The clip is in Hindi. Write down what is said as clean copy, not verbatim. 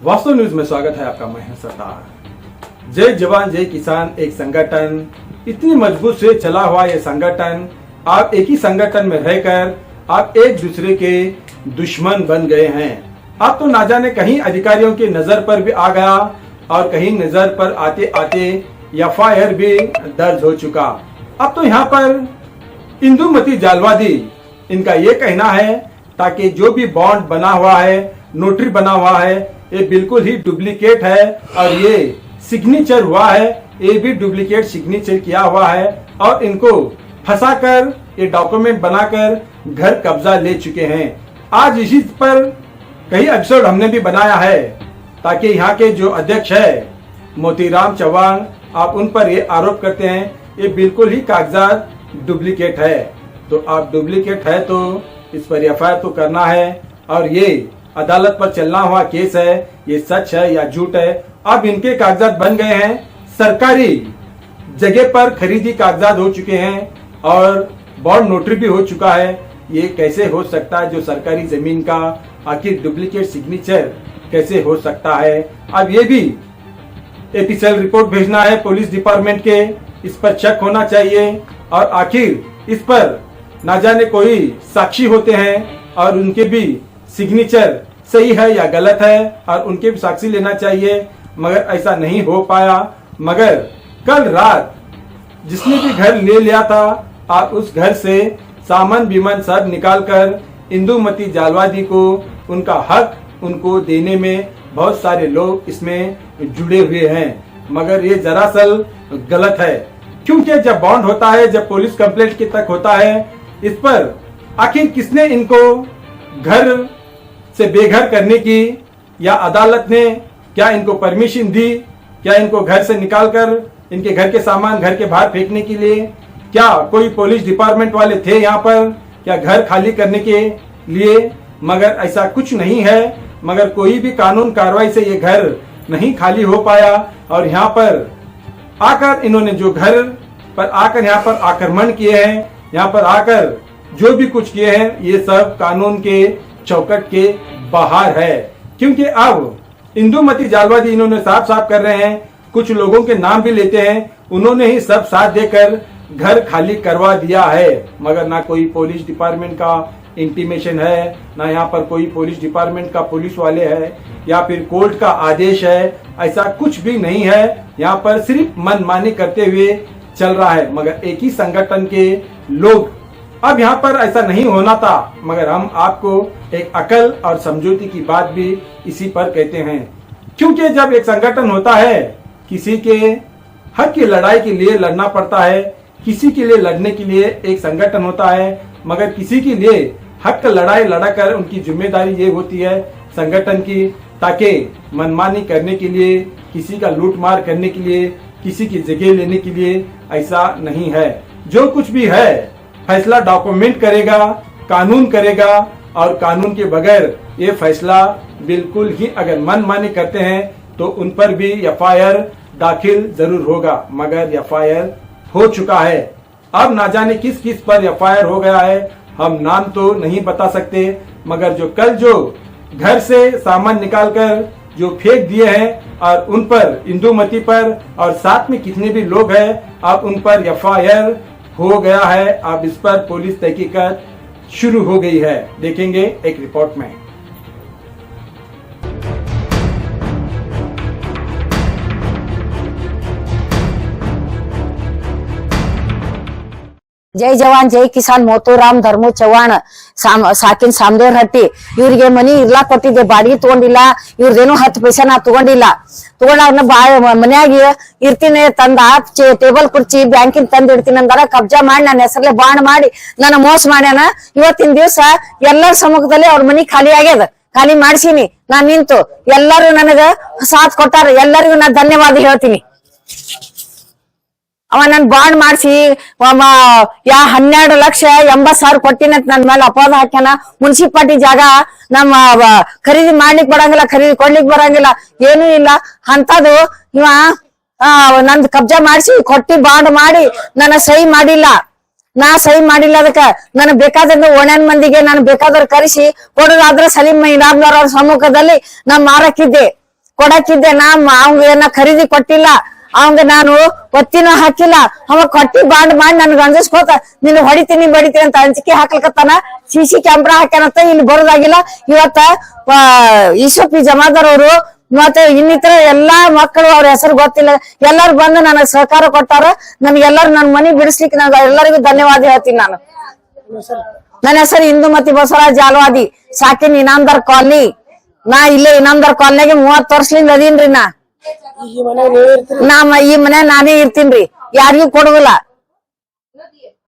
वास्तव न्यूज में स्वागत है आपका। मैं सरदार। जय जवान जय किसान एक संगठन, इतनी मजबूत से चला हुआ ये संगठन, आप एक ही संगठन में रहकर आप एक दूसरे के दुश्मन बन गए हैं। आप तो ना जाने कहीं अधिकारियों की नजर पर भी आ गया और कहीं नजर पर आते आते एफआईआर भी दर्ज हो चुका। अब तो यहाँ पर इंदुमती जालवादी, इनका ये कहना है ताकि जो भी बॉन्ड बना हुआ है, नोटरी बना हुआ है, ये बिल्कुल ही डुप्लीकेट है और ये सिग्नेचर हुआ है, ये भी डुप्लीकेट सिग्नेचर किया हुआ है और इनको फंसाकर ये डॉक्यूमेंट बनाकर घर कब्जा ले चुके हैं। आज इसी पर कई एपिसोड हमने भी बनाया है ताकि यहाँ के जो अध्यक्ष है मोतीराम चौहान, आप उन पर ये आरोप करते हैं ये बिल्कुल ही कागजात डुप्लीकेट है। तो आप डुप्लीकेट है तो इस पर एफआईआर तो करना है और ये अदालत पर चलना हुआ केस है, ये सच है या झूठ है। अब इनके कागजात बन गए हैं, सरकारी जगह पर खरीदी कागजात हो चुके हैं और बॉन्ड नोटरी भी हो चुका है। ये कैसे हो सकता है? जो सरकारी जमीन का आखिर डुप्लीकेट सिग्नेचर कैसे हो सकता है? अब ये भी एपीसीएल रिपोर्ट भेजना है पुलिस डिपार्टमेंट के, इस पर चेक होना चाहिए और आखिर इस पर ना जाने कोई साक्षी होते हैं और उनके भी सिग्नेचर सही है या गलत है और उनके भी साक्षी लेना चाहिए, मगर ऐसा नहीं हो पाया। मगर कल रात जिसने भी घर ले लिया था और उस घर से सामान बीमान सब निकालकर इंदुमती जालवादी को उनका हक उनको देने में बहुत सारे लोग इसमें जुड़े हुए हैं, मगर ये दरअसल गलत है। क्योंकि जब बॉन्ड होता है, जब पुलिस कंप्लेंट के तक होता है, इस पर आखिर किसने इनको घर से बेघर करने की या अदालत ने क्या इनको परमिशन दी? क्या इनको घर से निकालकर इनके घर के सामान घर के बाहर फेंकने के लिए क्या कोई पुलिस डिपार्टमेंट वाले थे यहाँ पर? क्या घर खाली करने के लिए? मगर ऐसा कुछ नहीं है। मगर कोई भी कानून कार्रवाई से ये घर नहीं खाली हो पाया और यहाँ पर आकर इन्होंने जो घर पर आकर यहाँ पर आक्रमण किए हैं, यहाँ पर आकर जो भी कुछ किए हैं, ये सब कानून के चौकट के बाहर है। क्योंकि अब इंदुमती जालवादी इन्होंने साफ साफ कर रहे हैं, कुछ लोगों के नाम भी लेते हैं, उन्होंने ही सब साथ देकर घर खाली करवा दिया है। मगर ना कोई पुलिस डिपार्टमेंट का इंटीमेशन है, ना यहाँ पर कोई पुलिस डिपार्टमेंट का पुलिस वाले है या फिर कोर्ट का आदेश है, ऐसा कुछ भी नहीं है। यहाँ पर सिर्फ मनमानी करते हुए चल रहा है। मगर एक ही संगठन के लोग, अब यहाँ पर ऐसा नहीं होना था, मगर हम आपको एक अकल और समझौती की बात भी इसी पर कहते हैं। क्योंकि जब एक संगठन होता है, किसी के हक की लड़ाई के लिए लड़ना पड़ता है, किसी के लिए लड़ने के लिए एक संगठन होता है, मगर किसी के लिए हक लड़ाई लड़ाकर उनकी जिम्मेदारी ये होती है संगठन की, ताकि मनमानी करने के लिए, किसी का लूट मार करने के लिए, किसी की जगह लेने के लिए ऐसा नहीं है। जो कुछ भी है फैसला डॉक्यूमेंट करेगा, कानून करेगा और कानून के बगैर ये फैसला बिल्कुल ही अगर मनमानी करते हैं तो उन पर भी एफआईआर दाखिल जरूर होगा। मगर एफआईआर हो चुका है। अब ना जाने किस किस पर एफआईआर हो गया है, हम नाम तो नहीं बता सकते, मगर जो कल जो घर से सामान निकालकर जो फेंक दिए हैं और उन पर, इंदुमती पर और साथ में कितने भी लोग हैं, अब उन पर एफआईआर हो गया है। अब इस पर पुलिस तहकीकात शुरू हो गई है। देखेंगे एक रिपोर्ट में। ಜೈ ಜವಾನ್ ಜೈ ಕಿಸಾನ್ ಮೋತುರಾಮ್ ಧರ್ಮು ಚವ್ಹಾಣ್ ಸಾಕಿನ್ ಸಾಮ್ದೇವ್ರ ಹಟ್ಟಿ ಇವ್ರಿಗೆ ಮನಿ ಇರ್ಲಾಕ್ ಕೊಟ್ಟಿದ್ದೆ, ಬಾಡಿಗೆ ತಗೊಂಡಿಲ್ಲ, ಇವ್ರದೇನು 10 ಪೈಸಾ ನಾ ತಗೊಂಡಿಲ್ಲ. ತಗೊಂಡ ಮನ್ಯಾಗ ಇರ್ತೀನಿ ತಂದ ಟೇಬಲ್ ಕುರ್ಚಿ ಬ್ಯಾಂಕಿನ ತಂದ್ ಇಡ್ತೀನಿ ಅಂದಾರ, ಕಬ್ಜಾ ಮಾಡಿ ನನ್ನ ಹೆಸರ್ಲೆ ಬಾಂಡ್ ಮಾಡಿ ನನ್ನ ಮೋಸ ಮಾಡ್ಯಾನ. ಇವತ್ತಿನ ದಿವಸ ಎಲ್ಲರ ಸಮ್ಮುಖದಲ್ಲಿ ಅವ್ರ ಮನಿ ಖಾಲಿ ಆಗ್ಯದ, ಖಾಲಿ ಮಾಡ್ಸೀನಿ. ನಾನ್ ನಿಂತು ಎಲ್ಲರೂ ನನಗ ಸಾಥ್ ಕೊಟ್ಟಾರ, ಎಲ್ಲರಿಗೂ ನಾ ಧನ್ಯವಾದ ಹೇಳ್ತೀನಿ. ಅವ ನನ್ ಬಾಂಡ್ ಮಾಡ್ಸಿ 12,80,000 ಕೊಟ್ಟಿನಂತ ನನ್ ಮೇಲೆ ಅಪವಾದ ಹಾಕ್ಯಾನ. ಮುನ್ಸಿಪಾಲಿಟಿ ಜಾಗ ನಮ್ಮ ಖರೀದಿ ಮಾಡ್ಲಿಕ್ ಬರಂಗಿಲ್ಲ, ಖರೀದಿ ಕೊಡ್ಲಿಕ್ ಬರಂಗಿಲ್ಲ, ಏನೂ ಇಲ್ಲ ಅಂತದು ಇವ ನಂದ್ ಕಬ್ಜಾ ಮಾಡ್ಸಿ ಕೊಟ್ಟಿ ಬಾಂಡ್ ಮಾಡಿ ನನ್ನ ಸಹಿ ಮಾಡಿಲ್ಲ. ನಾ ಸಹಿ ಮಾಡಿಲ್ಲ. ಅದಕ್ಕ ನನಗ್ ಬೇಕಾದ ಓಣ್ಯಾನ್ ಮಂದಿಗೆ ನಾನು ಬೇಕಾದವ್ರು ಕರೆಸಿ ಕೊಡೋದಾದ್ರೆ ಸಲೀಂ ಇನಾಮ್ದಾರ್ ಅವ್ರ ಸಮ್ಮುಖದಲ್ಲಿ ನಾ ಮಾರಕ್ಕಿದ್ದೆ. ಕೊಡಕ್ಕಿದ್ದೆ ಅವಂಗ ಏನ ಖರೀದಿ ಕೊಟ್ಟಿಲ್ಲ, ಅವಂಗ ನಾನು ಒತ್ತಿನೂ ಹಾಕಿಲ್ಲ. ಅವ ಕೊಟ್ಟಿ ಬಾಂಡ್ ಮಾಡಿ ನನ್ಗ ಅಂಜಿಸ್ಕೋತ ನಿನ್ ಹೊಡಿತೀನಿ ಬಡಿತೀನಿ ಅಂತ ಅಂಜಿಕೆ ಹಾಕ್ಲಕತ್ತಾನ. ಸಿಸಿ ಕ್ಯಾಮ್ರಾ ಹಾಕ್ಯಾನಂತ ಇಲ್ಲಿ ಬರೋದಾಗಿಲ್ಲ. ಇವತ್ತ ಈಶ್ವಪಿ ಜಮಾದಾರ್ ಅವರು ಮತ್ತೆ ಇನ್ನಿತರ ಎಲ್ಲಾ ಮಕ್ಕಳು ಅವ್ರ ಹೆಸರು ಗೊತ್ತಿಲ್ಲ, ಎಲ್ಲಾರು ಬಂದು ನನಗ್ ಸಹಕಾರ ಕೊಟ್ಟಾರ. ನನ್ಗೆಲ್ಲಾರು ನನ್ ಮನಿ ಬಿಡಿಸ್ಲಿಕ್ಕೆ ನಾನು ಎಲ್ಲರಿಗೂ ಧನ್ಯವಾದ ಹೇಳ್ತೀನಿ. ನಾನು ನನ್ನ ಹೆಸರು ಇಂದುಮತಿ ಬಸವರಾಜ್ ಜಾಲವಾದಿ, ಸಾಕಿನ್ ಇನಾಮದಾರ್ ಕಾಲನಿ. ನಾ ಇಲ್ಲೇ ಇನಾಮದಾರ್ ಕಾಲನಿಗೆ 30 ವರ್ಷದಿಂದ ಅದೀನ್ರಿ. ಈ ಮನೆ ನಾನೇ ಇರ್ತೀನ್ರಿ, ಯಾರಿಗೂ ಕೊಡುದಿಲ್ಲ.